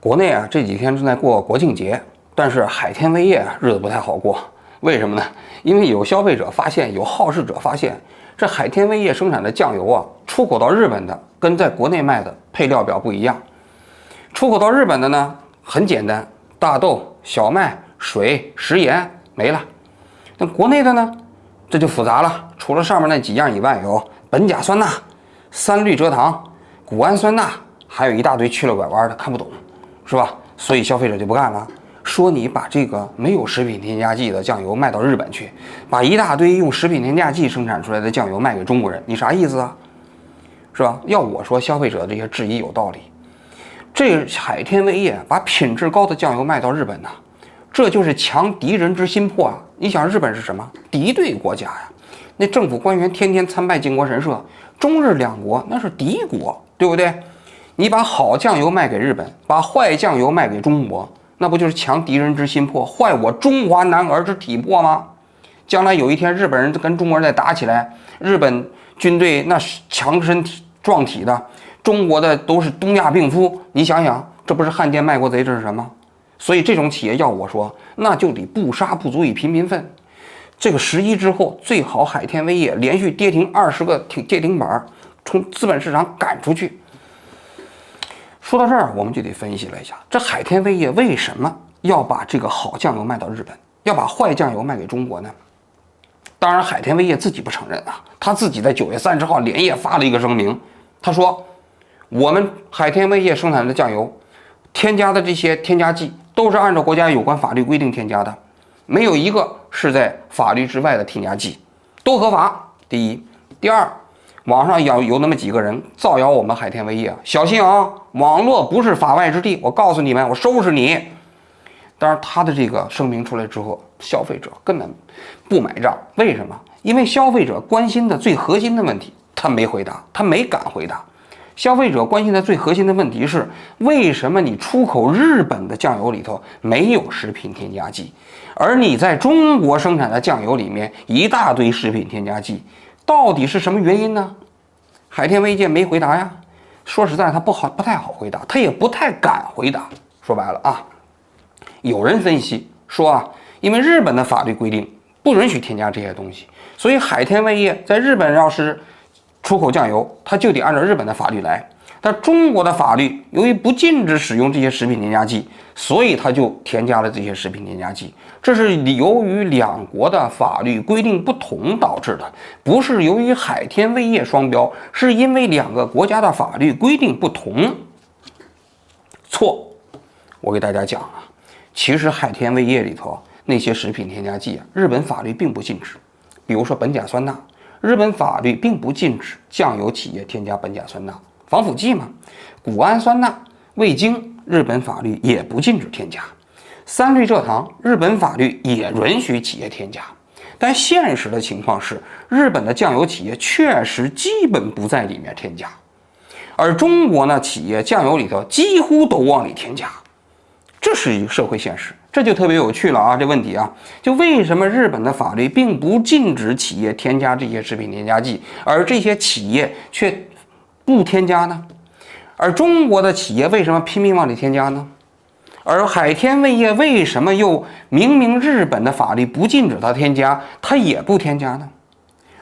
国内啊这几天正在过国庆节，但是海天味业日子不太好过。为什么呢？因为有消费者发现，有好事者发现，这海天味业生产的酱油啊，出口到日本的跟在国内卖的配料表不一样。出口到日本的呢，很简单，大豆、小麦、水、食盐没了。那国内的呢，这就复杂了，除了上面那几样以外，有苯甲酸钠、三氯蔗糖、谷氨酸钠，还有一大堆曲了拐弯的看不懂，是吧？所以消费者就不干了，说你把这个没有食品添加剂的酱油卖到日本去，把一大堆用食品添加剂生产出来的酱油卖给中国人，你啥意思啊？是吧？要我说，消费者这些质疑有道理。这海天味业把品质高的酱油卖到日本呢，这就是强敌人之心魄啊！你想，日本是什么敌对国家呀？那政府官员天天参拜靖国神社，中日两国那是敌国，对不对？你把好酱油卖给日本，把坏酱油卖给中国，那不就是强敌人之心魄，坏我中华男儿之体魄吗？将来有一天日本人跟中国人再打起来，日本军队那是强身体壮体的，中国的都是东亚病夫，你想想，这不是汉奸卖国贼，这是什么？所以这种企业要我说，那就得不杀不足以平民愤。这个11之后，最好海天味业连续跌停20个跌停板，从资本市场赶出去。说到这儿，我们就得分析了一下，这海天味业为什么要把这个好酱油卖到日本，要把坏酱油卖给中国呢？当然，海天味业自己不承认啊，他自己在9月30号连夜发了一个声明，他说：“我们海天味业生产的酱油，添加的这些添加剂都是按照国家有关法律规定添加的，没有一个是在法律之外的添加剂，都合法。第一，第二。”网上有那么几个人造谣我们海天味业，小心啊！网络不是法外之地，我告诉你们，我收拾你。当然，他的这个声明出来之后，消费者根本不买账。为什么？因为消费者关心的最核心的问题，他没回答，他没敢回答。消费者关心的最核心的问题是，为什么你出口日本的酱油里头没有食品添加剂，而你在中国生产的酱油里面一大堆食品添加剂？到底是什么原因呢？海天味业没回答呀。说实在，他不太好回答，他也不太敢回答。说白了啊，有人分析说啊，因为日本的法律规定不允许添加这些东西，所以海天味业在日本要是出口酱油，他就得按照日本的法律来。但中国的法律由于不禁止使用这些食品添加剂，所以他就添加了这些食品添加剂。这是由于两国的法律规定不同导致的，不是由于海天味业双标，是因为两个国家的法律规定不同。错，我给大家讲啊，其实海天味业里头那些食品添加剂啊，日本法律并不禁止。比如说苯甲酸钠，日本法律并不禁止酱油企业添加苯甲酸钠。防腐剂嘛，谷氨酸钠、味精，日本法律也不禁止添加；三氯蔗糖，日本法律也允许企业添加。但现实的情况是，日本的酱油企业确实基本不在里面添加，而中国呢，企业酱油里头几乎都往里添加，这是一个社会现实，这就特别有趣了啊！这问题啊，就为什么日本的法律并不禁止企业添加这些食品添加剂，而这些企业却不添加呢？而中国的企业为什么拼命往里添加呢？而海天味业为什么又明明日本的法律不禁止它添加，它也不添加呢？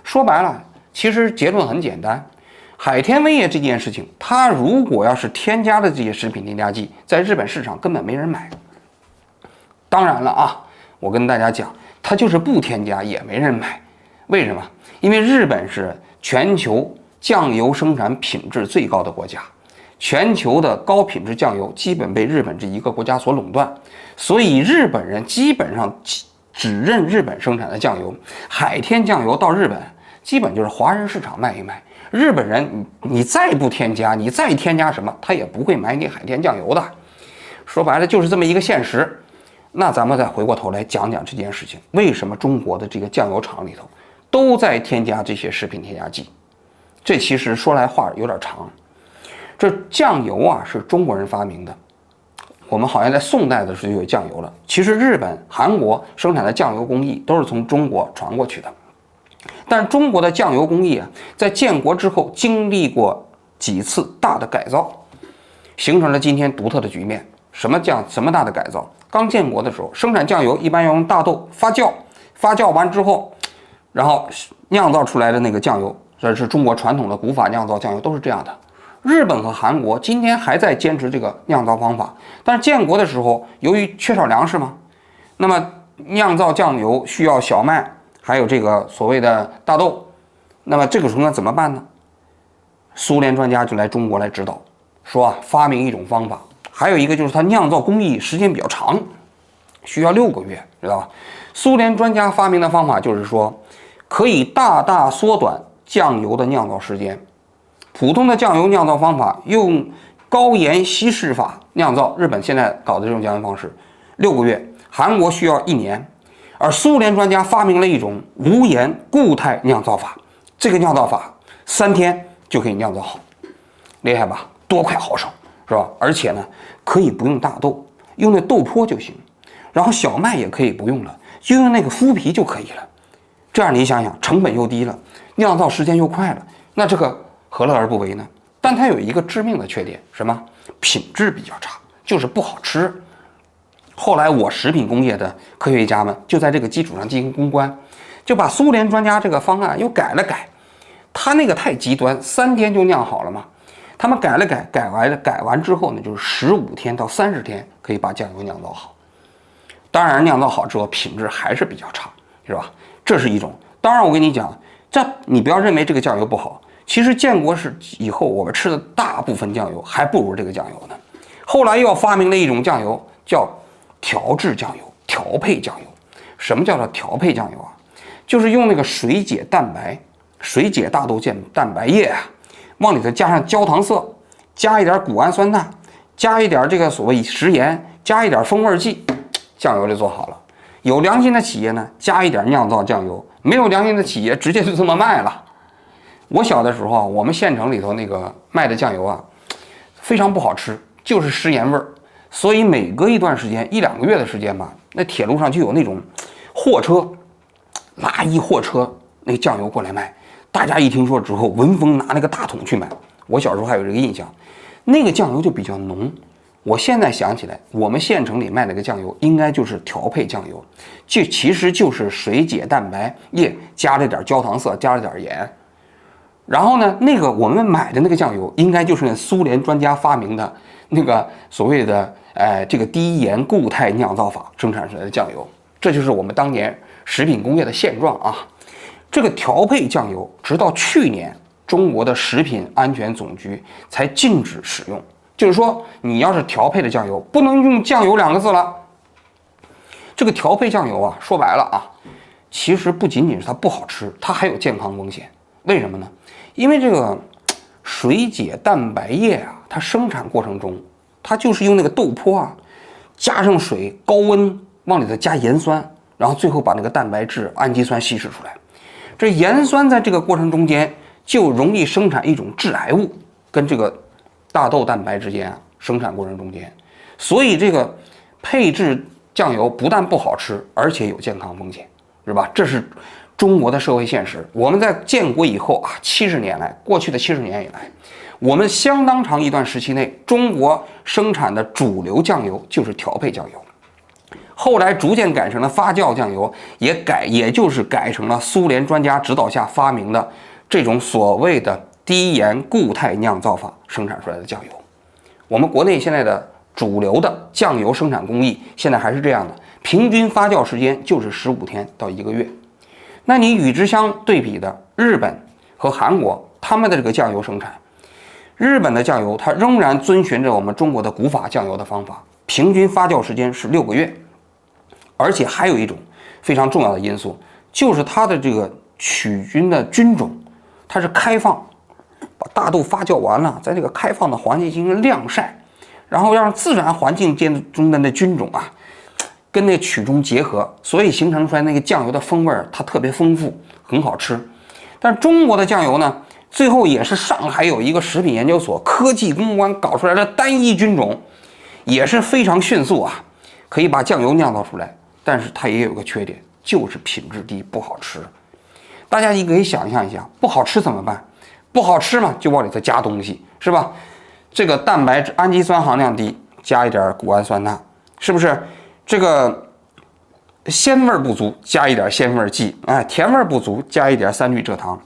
说白了，其实结论很简单，海天味业这件事情，它如果要是添加的这些食品添加剂，在日本市场根本没人买。当然了啊，我跟大家讲，它就是不添加也没人买。为什么？因为日本是全球酱油生产品质最高的国家，全球的高品质酱油基本被日本这一个国家所垄断，所以日本人基本上只认日本生产的酱油。海天酱油到日本基本就是华人市场卖一卖，日本人你再不添加，你再添加什么，他也不会买你海天酱油的。说白了就是这么一个现实。那咱们再回过头来讲讲这件事情，为什么中国的这个酱油厂里头都在添加这些食品添加剂？这其实说来话有点长。这酱油啊是中国人发明的，我们好像在宋代的时候就有酱油了。其实日本、韩国生产的酱油工艺都是从中国传过去的。但中国的酱油工艺啊，在建国之后经历过几次大的改造，形成了今天独特的局面。什么大的改造？刚建国的时候，生产酱油一般要用大豆发酵，发酵完之后，然后酿造出来的那个酱油，这是中国传统的古法酿造酱油，都是这样的。日本和韩国今天还在坚持这个酿造方法，但是建国的时候，由于缺少粮食嘛，那么酿造酱油需要小麦，还有这个所谓的大豆，那么这个时候呢怎么办呢？苏联专家就来中国来指导，说啊，发明一种方法，还有一个就是它酿造工艺时间比较长，需要6个月，知道吧？苏联专家发明的方法就是说，可以大大缩短酱油的酿造时间。普通的酱油酿造方法用高盐稀释法酿造，日本现在搞的这种酱油方式，6个月，韩国需要1年。而苏联专家发明了一种无盐固态酿造法，这个酿造法3天就可以酿造好，厉害吧？多快好省，是吧？而且呢，可以不用大豆，用那豆粕就行，然后小麦也可以不用了，就用那个麸皮就可以了。这样你想想，成本又低了，酿造时间又快了，那这个何乐而不为呢？但它有一个致命的缺点，什么？品质比较差，就是不好吃。后来我食品工业的科学家们就在这个基础上进行攻关，就把苏联专家这个方案又改了改。他那个太极端，3天就酿好了嘛。他们改了改，改完之后呢，就是15天到30天可以把酱油酿造好。当然酿造好之后品质还是比较差，是吧？这是一种。当然我跟你讲，这你不要认为这个酱油不好，其实建国以后我们吃的大部分酱油还不如这个酱油呢。后来又发明了一种酱油叫调制酱油、调配酱油。什么叫做调配酱油啊？就是用那个水解蛋白、水解大豆蛋白液啊，往里头加上焦糖色，加一点谷氨酸钠，加一点这个所谓食盐，加一点风味剂，酱油就做好了。有良心的企业呢，加一点酿造酱油；没有良心的企业，直接就这么卖了。我小的时候啊，我们县城里头那个卖的酱油啊，非常不好吃，就是食盐味儿。所以每隔一段时间，1-2个月的时间吧，那铁路上就有那种货车拉一货车那个酱油过来卖。大家一听说之后，闻风拿那个大桶去买。我小时候还有这个印象，那个酱油就比较浓。我现在想起来，我们县城里卖那个酱油应该就是调配酱油，其实就是水解蛋白液加了点焦糖色，加了点盐。然后呢，那个我们买的那个酱油，应该就是那苏联专家发明的那个所谓的这个低盐固态酿造法生产出来的酱油。这就是我们当年食品工业的现状啊。这个调配酱油，直到去年，中国的食品安全总局才禁止使用。就是说，你要是调配的酱油，不能用酱油2个字了。这个调配酱油啊，说白了啊，其实不仅仅是它不好吃，它还有健康风险。为什么呢？因为这个水解蛋白液啊，它生产过程中，它就是用那个豆粕啊，加上水，高温往里头加盐酸，然后最后把那个蛋白质氨基酸稀释出来。这盐酸在这个过程中间就容易生产一种致癌物，跟这个大豆蛋白之间啊，生产过程中间，所以这个配制酱油不但不好吃，而且有健康风险，是吧？这是中国的社会现实。我们在建国以后啊，70年来，过去的70年以来，我们相当长一段时期内，中国生产的主流酱油就是调配酱油。后来逐渐改成了发酵酱油，也就是改成了苏联专家指导下发明的这种所谓的低盐固态酿造法生产出来的酱油。我们国内现在的主流的酱油生产工艺现在还是这样的，平均发酵时间就是15天到1个月。那你与之相对比的日本和韩国，他们的这个酱油生产，日本的酱油它仍然遵循着我们中国的古法酱油的方法，平均发酵时间是6个月。而且还有一种非常重要的因素，就是它的这个曲菌的菌种，它是开放，把大豆发酵完了，在这个开放的环境进行晾晒，然后让自然环境中的那菌种啊，跟那曲中结合，所以形成出来那个酱油的风味它特别丰富，很好吃。但中国的酱油呢，最后也是上海有一个食品研究所科技攻关搞出来的单一菌种，也是非常迅速啊，可以把酱油酿造出来。但是它也有个缺点，就是品质低，不好吃。大家你可以想象一下，不好吃怎么办？不好吃嘛，就往里头加东西，是吧？这个蛋白质氨基酸含量低，加一点谷氨酸钠，是不是？这个鲜味不足，加一点鲜味剂，哎，甜味不足，加一点3氯蔗糖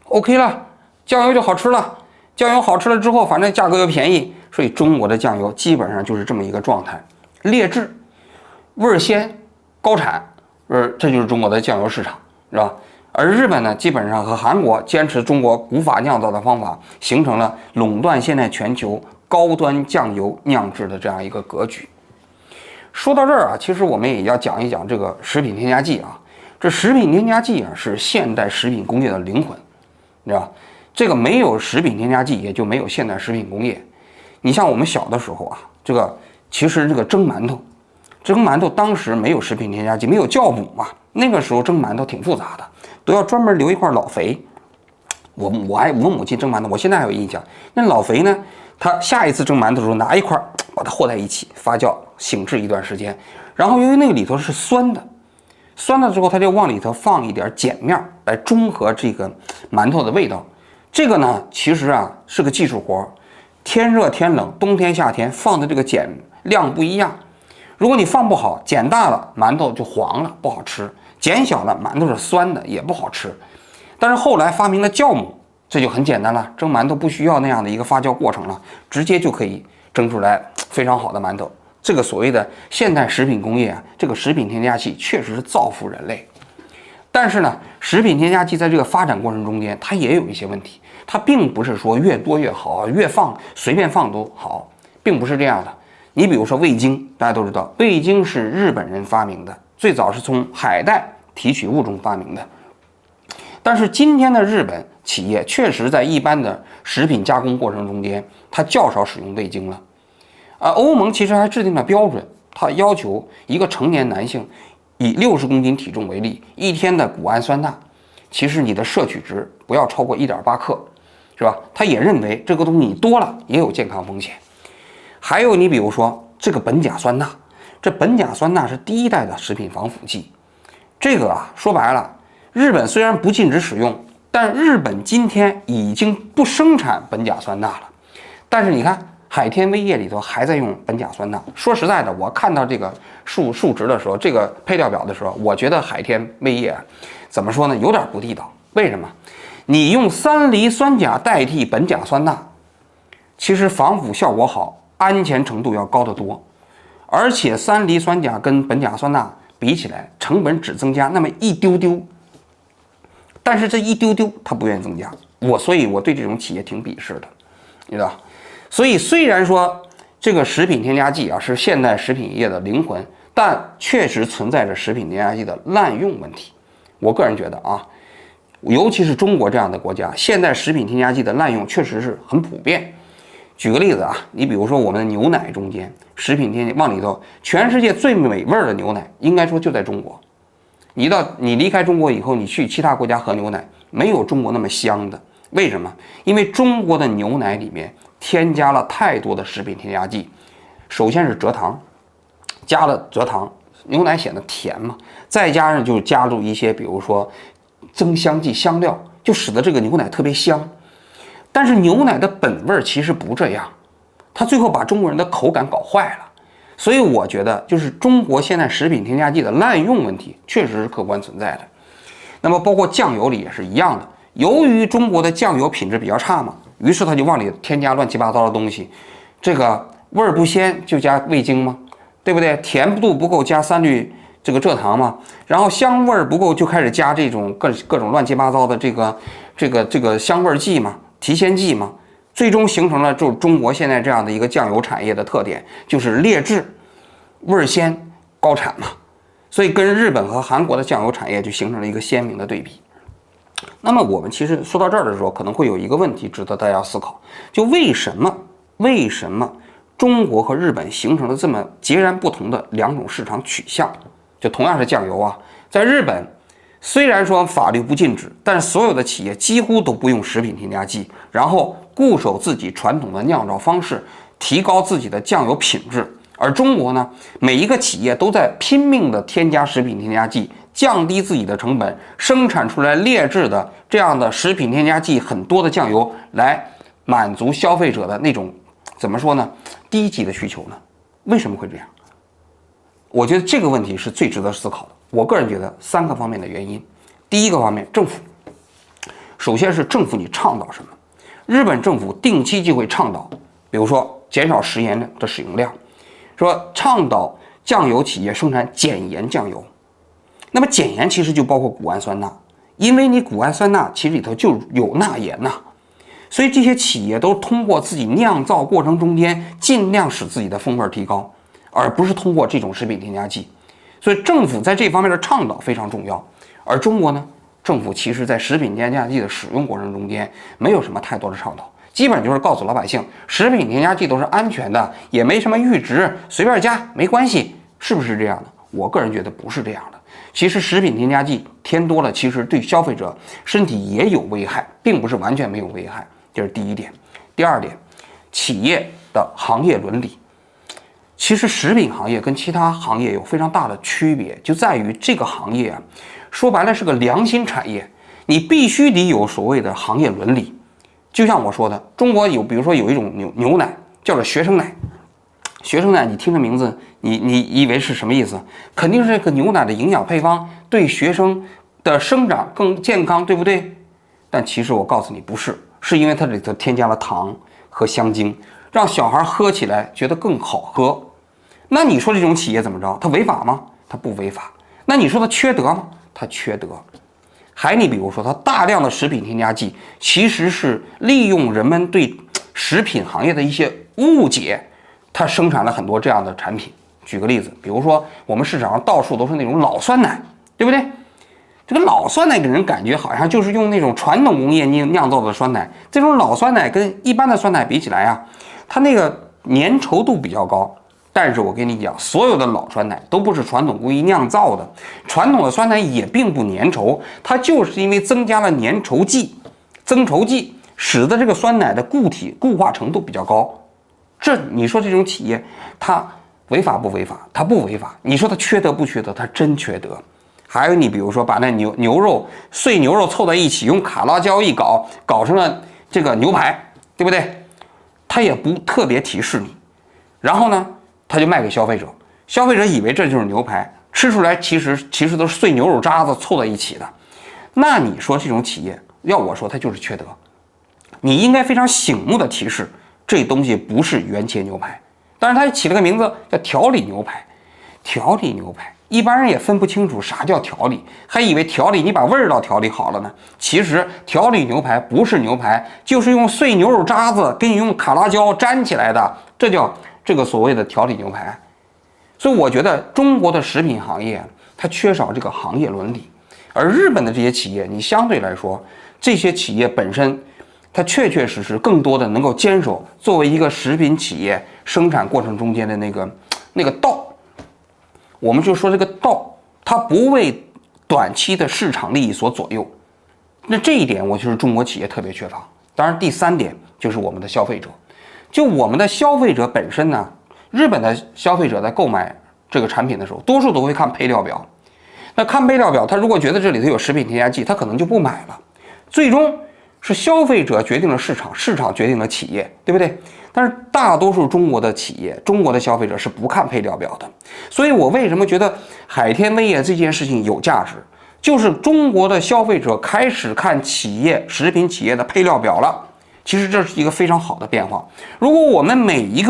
，OK 了，酱油就好吃了。酱油好吃了之后，反正价格又便宜，所以中国的酱油基本上就是这么一个状态，劣质、味鲜、高产，这就是中国的酱油市场，是吧？而日本呢，基本上和韩国坚持中国古法酿造的方法，形成了垄断现在全球高端酱油酿制的这样一个格局。说到这儿啊，其实我们也要讲一讲这个食品添加剂啊。这食品添加剂啊，是现代食品工业的灵魂，你知道吧？这个没有食品添加剂，也就没有现代食品工业。你像我们小的时候啊，其实这个蒸馒头当时没有食品添加剂，没有酵母嘛，那个时候蒸馒头挺复杂的，都要专门留一块老肥。我母亲蒸馒头，我现在还有印象。那老肥呢，他下一次蒸馒头的时候拿一块把它和在一起发酵醒制一段时间，然后由于那个里头是酸的之后，他就往里头放一点碱面来中和这个馒头的味道。这个呢，其实啊是个技术活，天热天冷，冬天夏天放的这个碱量不一样。如果你放不好，碱大了，馒头就黄了，不好吃；碱小了，馒头是酸的，也不好吃。但是后来发明了酵母，这就很简单了，蒸馒头不需要那样的一个发酵过程了，直接就可以蒸出来非常好的馒头。这个所谓的现代食品工业啊，这个食品添加剂确实是造福人类。但是呢，食品添加剂在这个发展过程中间，它也有一些问题。它并不是说越多越好，越放随便放都好，并不是这样的。你比如说味精，大家都知道，味精是日本人发明的，最早是从海带提取物中发明的。但是今天的日本企业确实在一般的食品加工过程中间，它较少使用味精了。欧盟其实还制定了标准，它要求一个成年男性以60公斤体重为例，一天的谷氨酸钠，其实你的摄取值不要超过1.8克，是吧？他也认为这个东西你多了也有健康风险。还有你比如说这个苯甲酸钠，这苯甲酸钠是第一代的食品防腐剂。这个啊，说白了，日本虽然不禁止使用，但日本今天已经不生产苯甲酸钠了。但是你看，海天味业里头还在用苯甲酸钠。说实在的，我看到这个数值的时候，这个配料表的时候，我觉得海天味业怎么说呢，有点不地道。为什么？你用3梨酸钾代替苯甲酸钠，其实防腐效果好，安全程度要高得多。而且3梨酸钾跟苯甲酸钠比起来，成本只增加那么一丢丢。但是这一丢丢它不愿意增加，所以我对这种企业挺鄙视的，你知道。所以虽然说这个食品添加剂啊是现代食品业的灵魂，但确实存在着食品添加剂的滥用问题。我个人觉得啊，尤其是中国这样的国家，现代食品添加剂的滥用确实是很普遍。举个例子啊，你比如说我们的牛奶中间，食品添加往里头，全世界最美味的牛奶，应该说就在中国。你离开中国以后，你去其他国家喝牛奶，没有中国那么香的。为什么？因为中国的牛奶里面添加了太多的食品添加剂。首先是蔗糖，加了蔗糖，牛奶显得甜嘛，再加上就加入一些比如说增香剂、香料，就使得这个牛奶特别香。但是牛奶的本味其实不这样，它最后把中国人的口感搞坏了。所以我觉得，就是中国现在食品添加剂的滥用问题，确实是客观存在的。那么包括酱油里也是一样的，由于中国的酱油品质比较差嘛，于是他就往里添加乱七八糟的东西。这个味儿不鲜就加味精嘛，对不对？甜度不够加3氯这个蔗糖嘛，然后香味儿不够就开始加这种各种乱七八糟的这个香味剂嘛，提鲜剂嘛。最终形成了就中国现在这样的一个酱油产业的特点，就是劣质、味鲜、高产嘛。所以跟日本和韩国的酱油产业就形成了一个鲜明的对比。那么我们其实说到这儿的时候，可能会有一个问题值得大家思考，就为什么中国和日本形成了这么截然不同的两种市场取向？就同样是酱油啊，在日本虽然说法律不禁止，但所有的企业几乎都不用食品添加剂，然后固守自己传统的酿造方式，提高自己的酱油品质。而中国呢，每一个企业都在拼命的添加食品添加剂，降低自己的成本，生产出来劣质的这样的食品添加剂很多的酱油，来满足消费者的那种怎么说呢，低级的需求呢？为什么会这样？我觉得这个问题是最值得思考的。我个人觉得3个方面的原因。第一个方面，政府。首先是政府你倡导什么？日本政府定期就会倡导，比如说减少食盐的使用量，说倡导酱油企业生产减盐酱油。那么减盐其实就包括谷氨酸钠，因为你谷氨酸钠其实里头就有钠盐呐，所以这些企业都通过自己酿造过程中间尽量使自己的风味提高，而不是通过这种食品添加剂。所以政府在这方面的倡导非常重要。而中国呢，政府其实在食品添加剂的使用过程中间没有什么太多的倡导，基本就是告诉老百姓食品添加剂都是安全的，也没什么阈值，随便加没关系，是不是这样的？我个人觉得不是这样的。其实食品添加剂添多了，其实对消费者身体也有危害，并不是完全没有危害，这是第一点。第二点，企业的行业伦理。其实食品行业跟其他行业有非常大的区别，就在于这个行业啊，说白了是个良心产业，你必须得有所谓的行业伦理。就像我说的，中国有，比如说有一种牛奶叫做学生奶。学生奶，你听这名字，你以为是什么意思？肯定是这个牛奶的营养配方对学生的生长更健康，对不对？但其实我告诉你不是，是因为它里头添加了糖和香精，让小孩喝起来觉得更好喝。那你说这种企业怎么着？它违法吗？它不违法。那你说它缺德吗？它缺德。还你比如说，它大量的食品添加剂其实是利用人们对食品行业的一些误解，它生产了很多这样的产品。举个例子，比如说我们市场上到处都是那种老酸奶，对不对？这个老酸奶给人感觉好像就是用那种传统工业酿造的酸奶。这种老酸奶跟一般的酸奶比起来啊，它那个粘稠度比较高。但是我跟你讲，所有的老酸奶都不是传统工艺酿造的，传统的酸奶也并不粘稠，它就是因为增加了粘稠剂、增稠剂，使得这个酸奶的固化程度比较高。这你说这种企业它违法不违法？它不违法。你说它缺德不缺德？它真缺德。还有你比如说把那牛肉碎牛肉凑在一起，用卡拉胶一搞成了这个牛排，对不对？它也不特别提示你，然后呢，他就卖给消费者，消费者以为这就是牛排，吃出来其实都是碎牛肉渣子凑在一起的。那你说这种企业，要我说它就是缺德。你应该非常醒目的提示，这东西不是原切牛排。但是他起了个名字叫调理牛排。调理牛排，一般人也分不清楚啥叫调理，还以为调理你把味道调理好了呢。其实调理牛排不是牛排，就是用碎牛肉渣子给你用卡拉胶粘起来的，这叫这个所谓的调理牛排。所以我觉得中国的食品行业它缺少这个行业伦理，而日本的这些企业，你相对来说，这些企业本身它确实更多的能够坚守作为一个食品企业生产过程中间的那个道。我们就说这个道，它不为短期的市场利益所左右。那这一点我就是中国企业特别缺乏。当然第三点就是我们的消费者，就我们的消费者本身呢，日本的消费者在购买这个产品的时候，多数都会看配料表。那看配料表，他如果觉得这里头有食品添加剂，他可能就不买了。最终是消费者决定了市场，市场决定了企业，对不对？但是大多数中国的企业，中国的消费者是不看配料表的。所以我为什么觉得海天味业这件事情有价值，就是中国的消费者开始看食品企业的配料表了。其实这是一个非常好的变化。如果我们每一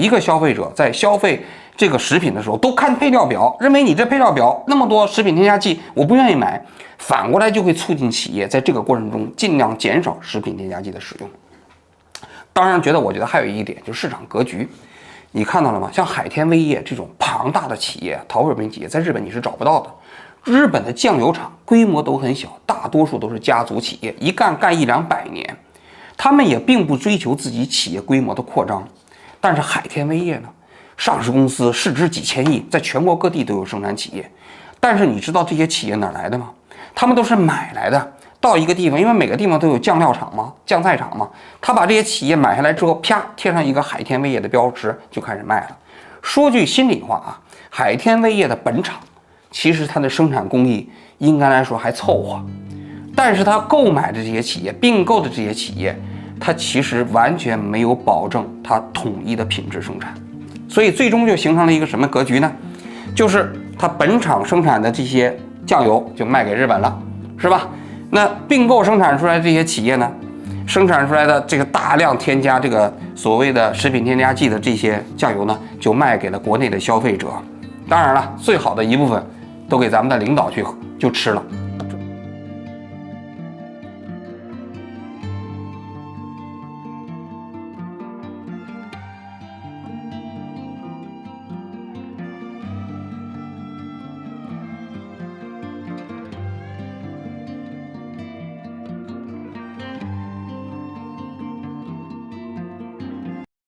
个消费者在消费这个食品的时候都看配料表，认为你这配料表那么多食品添加剂，我不愿意买，反过来就会促进企业在这个过程中尽量减少食品添加剂的使用。当然，我觉得还有一点就是市场格局，你看到了吗？像海天味业这种庞大的企业，陶日本企业，在日本你是找不到的。日本的酱油厂规模都很小，大多数都是家族企业，一干100-200年，他们也并不追求自己企业规模的扩张。但是海天味业呢，上市公司市值几千亿，在全国各地都有生产企业。但是你知道这些企业哪来的吗？他们都是买来的。到一个地方，因为每个地方都有酱料厂嘛、酱菜厂嘛，他把这些企业买下来之后，啪贴上一个海天味业的标识，就开始卖了。说句心里话啊，海天味业的本厂其实它的生产工艺应该来说还凑合，但是他购买的这些企业、并购的这些企业，它其实完全没有保证它统一的品质生产。所以最终就形成了一个什么格局呢？就是它本厂生产的这些酱油就卖给日本了，是吧？那并购生产出来的这些企业呢，生产出来的这个大量添加这个所谓的食品添加剂的这些酱油呢，就卖给了国内的消费者。当然了，最好的一部分都给咱们的领导去就吃了。